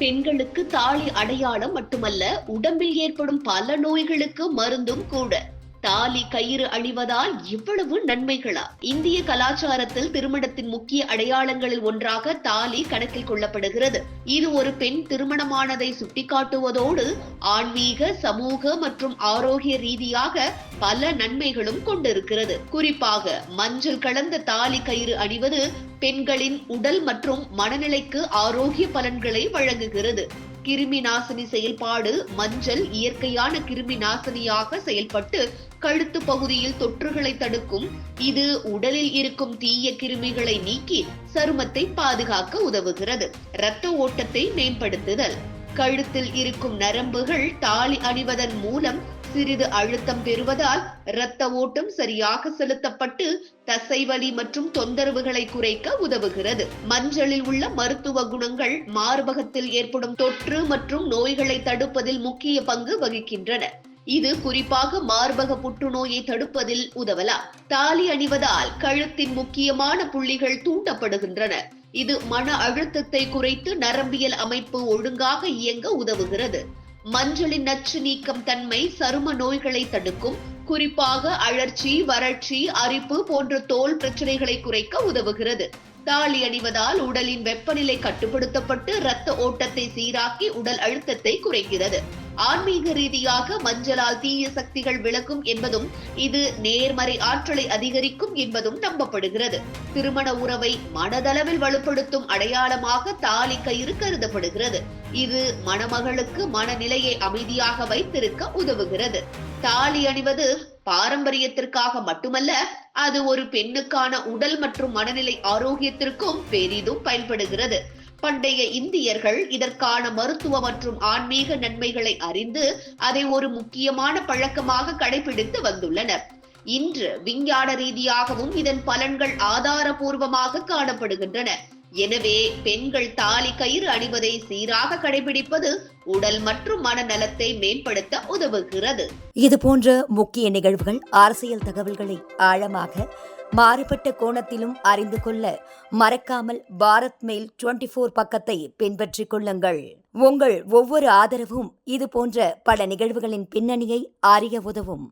பெண்களுக்கு தாலி அடையாளம் மட்டுமல்ல, உடம்பில் ஏற்படும் பல நோய்களுக்கு மருந்தும் கூட. தாலி கயிறு அணிவதால் இவ்வளவு நன்மைகளா? இந்திய கலாச்சாரத்தில் திருமணத்தின் முக்கிய அடையாளங்களில் ஒன்றாக தாலி கணக்கில் கொள்ளப்படுகிறது. இது ஒரு பெண் திருமணமானதை சுட்டிக்காட்டுவதோடு ஆன்மீக, சமூக மற்றும் ஆரோக்கிய ரீதியாக பல நன்மைகளும் கொண்டிருக்கிறது. குறிப்பாக மஞ்சள் கலந்த தாலி கயிறு அணிவது பெண்களின் உடல் மற்றும் மனநிலைக்கு ஆரோக்கிய பலன்களை வழங்குகிறது. கிருமி நாசினி செயல்பாடு. மஞ்சள் இயற்கையான கிருமி நாசினியாக செயல்பட்டு கழுத்து பகுதியில் தொற்றுகளை தடுக்கும். இது உடலில் இருக்கும் தீய கிருமிகளை நீக்கி சருமத்தை பாதுகாக்க உதவுகிறது. இரத்த ஓட்டத்தை மேம்படுத்துதல். கழுத்தில் இருக்கும் நரம்புகள் தாலி அணிவதன் மூலம் சிறிது அழுத்தம் பெறுவதால் இரத்த ஓட்டம் சரியாக செலுத்தப்பட்டு தசைவலி மற்றும் தொந்தரவுகளை குறைக்க உதவுகிறது. மஞ்சளில் உள்ள மருத்துவ குணங்கள் மார்பகத்தில் ஏற்படும் தொற்று மற்றும் நோய்களை தடுப்பதில் முக்கிய பங்கு வகிக்கின்றன. இது குறிப்பாக மார்பக புற்றுநோயை தடுப்பதில் உதவலாம். தாலி அணிவதால் கழுத்தின் முக்கியமான புள்ளிகள் தூண்டப்படுகின்றன. இது மன அழுத்தத்தை குறைத்து நரம்பியல் அமைப்பு ஒழுங்காக இயங்க உதவுகிறது. மஞ்சளின் நச்சு நீக்கம் தன்மை சரும நோய்களை தடுக்கும். குறிப்பாக அழற்சி, வறட்சி, அரிப்பு போன்ற தோல் பிரச்சனைகளை குறைக்க உதவுகிறது. தாலி அணிவதால் உடலின் வெப்பநிலை கட்டுப்படுத்தப்பட்டு இரத்த ஓட்டத்தை சீராக்கி உடல் அழுத்தத்தை குறைக்கிறது. ஆன்மீக ரீதியாக மஞ்சளால் தீய சக்திகள் விலகும் என்பதும் இது நேர்மறை ஆற்றலை அதிகரிக்கும் என்பதும் நம்பப்படுகிறது. திருமண உறவை மனதளவில் வலுப்படுத்தும் அடையாளமாக தாலி கயிறு கருதப்படுகிறது. இது மணமகளுக்கு மனநிலையை அமைதியாக வைத்திருக்க உதவுகிறது. தாலி அணிவது பாரம்பரியத்திற்காக மட்டுமல்ல, அது ஒரு பெண்ணுக்கான உடல் மற்றும் மனநிலை ஆரோக்கியத்திற்கும் பெரிதும் பயன்படுகிறது. பண்டைய இந்தியர்கள் இதற்கான மருத்துவ மற்றும் ஆன்மீக நன்மைகளை அறிந்து அதை ஒரு முக்கியமான பழக்கமாக கடைபிடித்து வந்துள்ளனர். இன்று விஞ்ஞான ரீதியாகவும் இதன் பலன்கள் ஆதாரபூர்வமாக காணப்படுகின்றன. எனவே பெண்கள் தாலி கயிறு அணிவதை சீராக கடைபிடிப்பது உடல் மற்றும் மனநலத்தை மேம்படுத்த உதவுகிறது. இது போன்ற முக்கிய நிகழ்வுகள், அரசியல் தகவல்களை ஆழமாக மாறுபட்ட கோணத்திலும் அறிந்து கொள்ள மறக்காமல் பாரத் மெயில் 24 பக்கத்தை பின்பற்றிக் கொள்ளுங்கள். உங்கள் ஒவ்வொரு ஆதரவும் இது போன்ற பல நிகழ்வுகளின் பின்னணியை அறிய உதவும்.